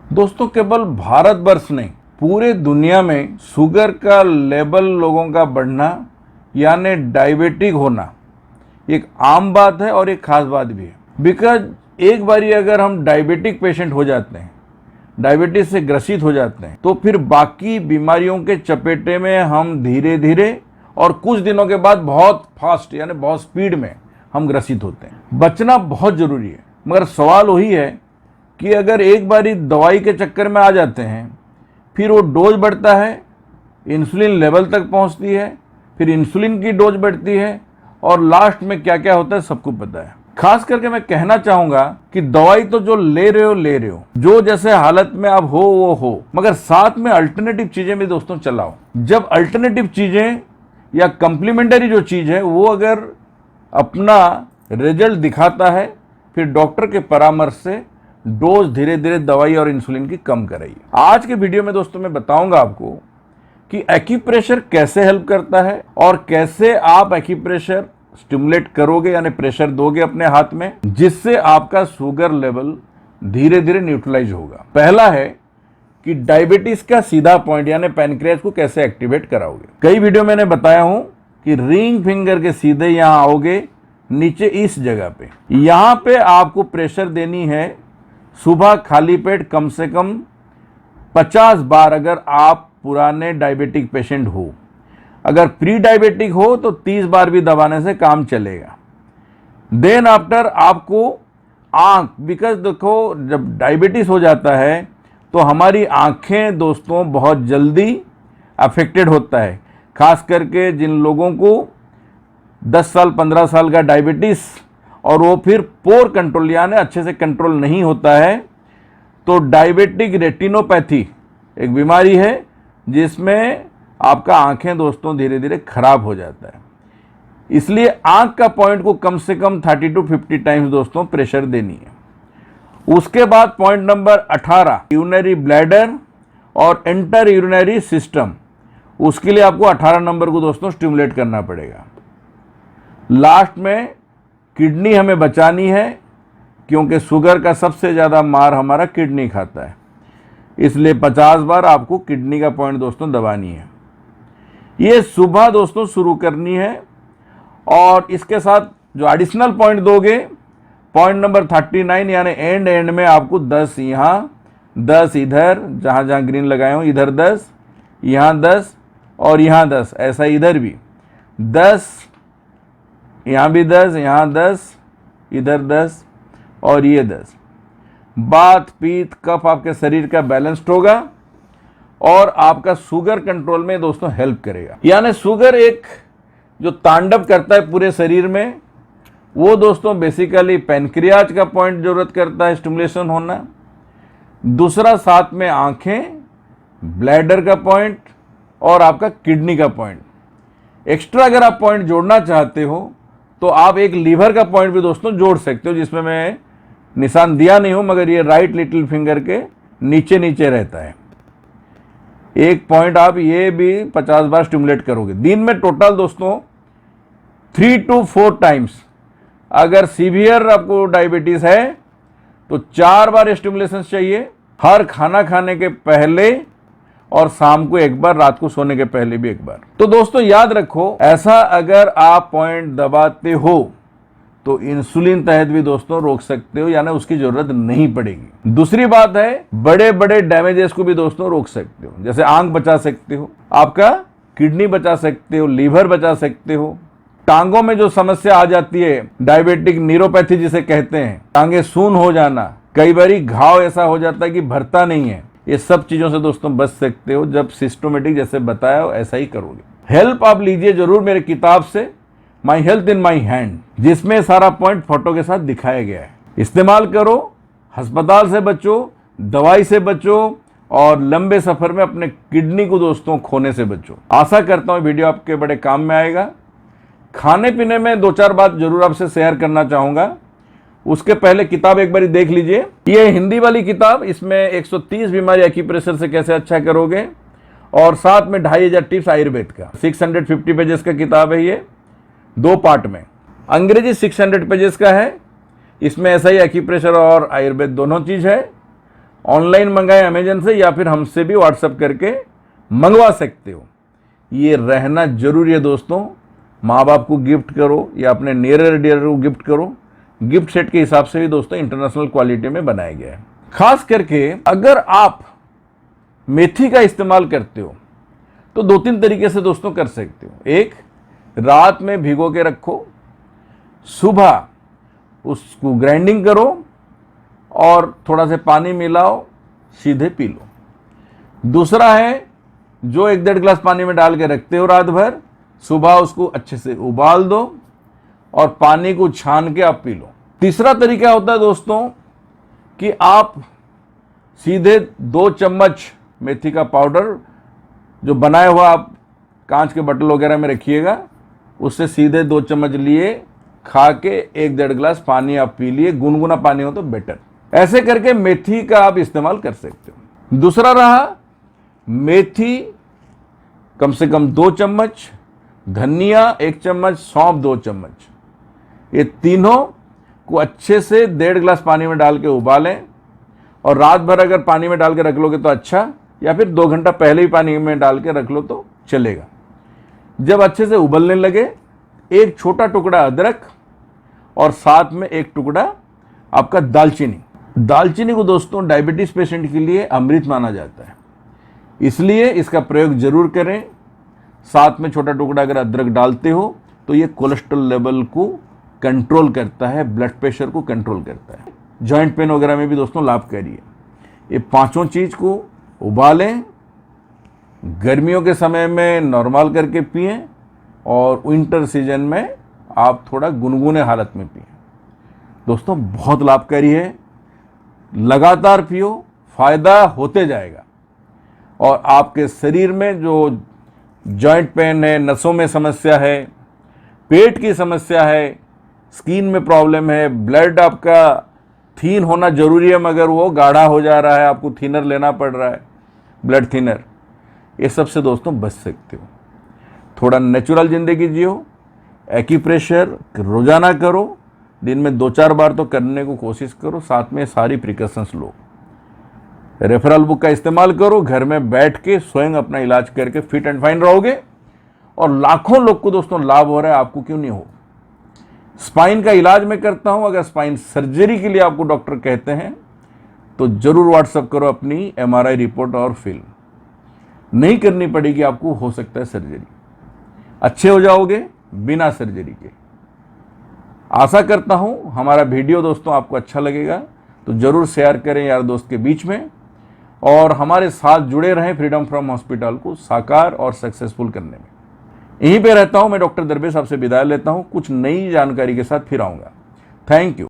दोस्तों केवल भारतवर्ष नहीं, पूरे दुनिया में शुगर का लेवल लोगों का बढ़ना यानी डायबिटिक होना एक आम बात है और एक खास बात भी है। बिकॉज एक बारी अगर हम डायबिटिक पेशेंट हो जाते हैं, डायबिटीज से ग्रसित हो जाते हैं, तो फिर बाकी बीमारियों के चपेटे में हम धीरे धीरे और कुछ दिनों के बाद बहुत फास्ट यानी बहुत स्पीड में हम ग्रसित होते हैं। बचना बहुत ज़रूरी है, मगर सवाल वही है कि अगर एक बारी दवाई के चक्कर में आ जाते हैं, फिर वो डोज बढ़ता है, इंसुलिन लेवल तक पहुंचती है, फिर इंसुलिन की डोज बढ़ती है और लास्ट में क्या क्या होता है सबको पता है। खास करके मैं कहना चाहूंगा कि दवाई तो जो ले रहे हो, जो जैसे हालत में आप हो वो हो, मगर साथ में अल्टरनेटिव चीजें भी दोस्तों चलाओ। जब अल्टरनेटिव चीजें या कंप्लीमेंटरी जो चीज है वो अगर अपना रिजल्ट दिखाता है, फिर डॉक्टर के परामर्श से डोज धीरे धीरे दवाई और इंसुलिन की कम कराइए। आज के वीडियो में दोस्तों मैं बताऊंगा आपको कि एक्यूप्रेशर कैसे हेल्प करता है और कैसे आप एक्यूप्रेशर स्टिमुलेट करोगे यानी प्रेशर दोगे अपने हाथ में, जिससे आपका शुगर लेवल धीरे धीरे न्यूट्रलाइज होगा। पहला है कि डायबिटीज का सीधा पॉइंट यानी पैनक्रियाज को कैसे एक्टिवेट कराओगे। कई वीडियो मैंने बताया हूं कि रिंग फिंगर के सीधे यहां आओगे, नीचे इस जगह पे, यहां पे आपको प्रेशर देनी है सुबह खाली पेट कम से कम 50 बार। अगर आप पुराने डायबिटिक पेशेंट हो, अगर प्री डायबिटिक हो तो 30 बार भी दबाने से काम चलेगा। देन आफ्टर आपको आंख, बिकॉज देखो जब डायबिटीज हो जाता है तो हमारी आंखें दोस्तों बहुत जल्दी अफेक्टेड होता है। खास करके जिन लोगों को 10 साल 15 साल का डायबिटीज और वो फिर पोर कंट्रोल यानी अच्छे से कंट्रोल नहीं होता है, तो डायबिटिक रेटिनोपैथी एक बीमारी है जिसमें आपका आंखें दोस्तों धीरे धीरे खराब हो जाता है। इसलिए आंख का पॉइंट को कम से कम 30 to 50 टाइम्स दोस्तों प्रेशर देनी है। उसके बाद पॉइंट नंबर 18 यूरिनरी ब्लैडर और इंटर यूरिनरी सिस्टम, उसके लिए आपको 18 नंबर को दोस्तों स्टिमुलेट करना पड़ेगा। लास्ट में किडनी हमें बचानी है, क्योंकि शुगर का सबसे ज़्यादा मार हमारा किडनी खाता है, इसलिए 50 बार आपको किडनी का पॉइंट दोस्तों दबानी है। ये सुबह दोस्तों शुरू करनी है और इसके साथ जो एडिशनल पॉइंट दोगे, पॉइंट नंबर 39 यानी एंड में आपको 10 यहाँ, 10 इधर, जहाँ जहाँ ग्रीन लगाए हो इधर 10, यहाँ 10 और यहाँ 10, ऐसा इधर भी 10, यहाँ भी 10, यहाँ 10, इधर 10 और ये 10। बात पीत कफ आपके शरीर का बैलेंस्ड होगा और आपका शुगर कंट्रोल में दोस्तों हेल्प करेगा। यानी शुगर एक जो तांडव करता है पूरे शरीर में, वो दोस्तों बेसिकली पैनक्रियाज का पॉइंट जरूरत करता है स्टिमुलेशन होना। दूसरा साथ में आंखें, ब्लैडर का पॉइंट और आपका किडनी का पॉइंट। एक्स्ट्रा अगर आप पॉइंट जोड़ना चाहते हो तो आप एक लीवर का पॉइंट भी दोस्तों जोड़ सकते हो, जिसमें मैं निशान दिया नहीं हूं, मगर ये राइट लिटिल फिंगर के नीचे नीचे रहता है। एक पॉइंट आप ये भी 50 बार स्टिमुलेट करोगे दिन में। टोटल दोस्तों 3 to 4 टाइम्स। अगर सीवियर आपको डायबिटीज है तो 4 बार स्टिमुलेशन चाहिए, हर खाना खाने के पहले और शाम को एक बार, रात को सोने के पहले भी एक बार। तो दोस्तों याद रखो, ऐसा अगर आप पॉइंट दबाते हो तो इंसुलिन तहत भी दोस्तों रोक सकते हो, यानी उसकी जरूरत नहीं पड़ेगी। दूसरी बात है, बड़े बड़े डैमेजेस को भी दोस्तों रोक सकते हो, जैसे आंख बचा सकते हो, आपका किडनी बचा सकते हो, लीवर बचा सकते हो। टांगों में जो समस्या आ जाती है, डायबिटिक न्यूरोपैथी जिसे कहते हैं, टांगे सून हो जाना, कई बार घाव ऐसा हो जाता है कि भरता नहीं है, ये सब चीजों से दोस्तों बच सकते हो जब सिस्टोमेटिक जैसे बताया हो ऐसा ही करोगे। हेल्प आप लीजिए जरूर मेरे किताब से, my health in my hand, जिसमें सारा पॉइंट फोटो के साथ दिखाया गया है। इस्तेमाल करो, अस्पताल से बचो, दवाई से बचो और लंबे सफर में अपने किडनी को दोस्तों खोने से बचो। आशा करता हूँ वीडियो आपके बड़े काम में आएगा। खाने पीने में 2-4 बात जरूर आपसे शेयर करना चाहूंगा। उसके पहले किताब एक बार देख लीजिए, ये हिंदी वाली किताब, इसमें 130 बीमारी एक्यूप्रेशर से कैसे अच्छा करोगे और साथ में 2500 टिप्स आयुर्वेद का। 650 पेजेस का किताब है ये, 2 पार्ट में। अंग्रेजी 600 पेजेस का है, इसमें ऐसा ही एक्यूप्रेशर और आयुर्वेद दोनों चीज है। ऑनलाइन मंगाए अमेजन से या फिर हमसे भी व्हाट्सएप करके मंगवा सकते हो। ये रहना जरूरी है दोस्तों। माँ बाप को गिफ्ट करो या अपने नियर डियर को गिफ्ट करो। गिफ्ट सेट के हिसाब से भी दोस्तों इंटरनेशनल क्वालिटी में बनाया गया है। खास करके अगर आप मेथी का इस्तेमाल करते हो तो 2-3 तरीके से दोस्तों कर सकते हो। एक, रात में भिगो के रखो, सुबह उसको ग्राइंडिंग करो और थोड़ा सा पानी मिलाओ, सीधे पी लो। दूसरा है, जो 1-1.5 गिलास पानी में डाल के रखते हो रात भर, सुबह उसको अच्छे से उबाल दो और पानी को छान के आप पी लो। तीसरा तरीका होता है दोस्तों कि आप सीधे 2 चम्मच मेथी का पाउडर जो बनाया हुआ आप कांच के बॉटल वगैरह में रखिएगा, उससे सीधे 2 चम्मच लिए, खा के 1-1.5 गिलास पानी आप पी लिए। गुनगुना पानी हो तो बेटर। ऐसे करके मेथी का आप इस्तेमाल कर सकते हो। दूसरा रहा, मेथी कम से कम 2 चम्मच, धनिया 1 चम्मच, सौंफ 2 चम्मच, ये तीनों को अच्छे से 1.5 गिलास पानी में डाल के उबालें और रात भर अगर पानी में डाल के रख लोगे तो अच्छा, या फिर 2 घंटा पहले ही पानी में डाल के रख लो तो चलेगा। जब अच्छे से उबलने लगे, एक छोटा टुकड़ा अदरक और साथ में 1 टुकड़ा आपका दालचीनी। दालचीनी को दोस्तों डायबिटीज पेशेंट के लिए अमृत माना जाता है, इसलिए इसका प्रयोग जरूर करें। साथ में छोटा टुकड़ा अगर अदरक डालते हो तो ये कोलेस्ट्रॉल लेवल को कंट्रोल करता है, ब्लड प्रेशर को कंट्रोल करता है, जॉइंट पेन वगैरह में भी दोस्तों लाभकारी है। ये पांचों चीज को उबालें, गर्मियों के समय में नॉर्मल करके पिएं और विंटर सीजन में आप थोड़ा गुनगुने हालत में पिएं। दोस्तों बहुत लाभकारी है, लगातार पियो, फायदा होते जाएगा। और आपके शरीर में जो जॉइंट पेन है, नसों में समस्या है, पेट की समस्या है, स्किन में प्रॉब्लम है, ब्लड आपका थीन होना जरूरी है मगर वो गाढ़ा हो जा रहा है, आपको थिनर लेना पड़ रहा है, ब्लड थिनर, ये सब से दोस्तों बच सकते हो। थोड़ा नेचुरल जिंदगी जियो, एक्यूप्रेशर रोजाना करो, दिन में 2-4 बार तो करने को कोशिश करो, साथ में सारी प्रिकॉशंस लो। रेफरल बुक का इस्तेमाल करो, घर में बैठ के स्वयं अपना इलाज करके फिट एंड फाइन रहोगे और लाखों लोग को दोस्तों लाभ हो रहा है, आपको क्यों नहीं हो। स्पाइन का इलाज मैं करता हूं, अगर स्पाइन सर्जरी के लिए आपको डॉक्टर कहते हैं तो जरूर व्हाट्सएप करो अपनी MRI रिपोर्ट और फिल्म। नहीं करनी पड़ेगी आपको, हो सकता है सर्जरी, अच्छे हो जाओगे बिना सर्जरी के। आशा करता हूं हमारा वीडियो दोस्तों आपको अच्छा लगेगा, तो जरूर शेयर करें यार दोस्त के बीच में और हमारे साथ जुड़े रहें फ्रीडम फ्रॉम हॉस्पिटल को साकार और सक्सेसफुल करने में। यहीं पे रहता हूं मैं, डॉक्टर दरवेश, आपसे विदाई लेता हूं। कुछ नई जानकारी के साथ फिर आऊंगा। Thank you.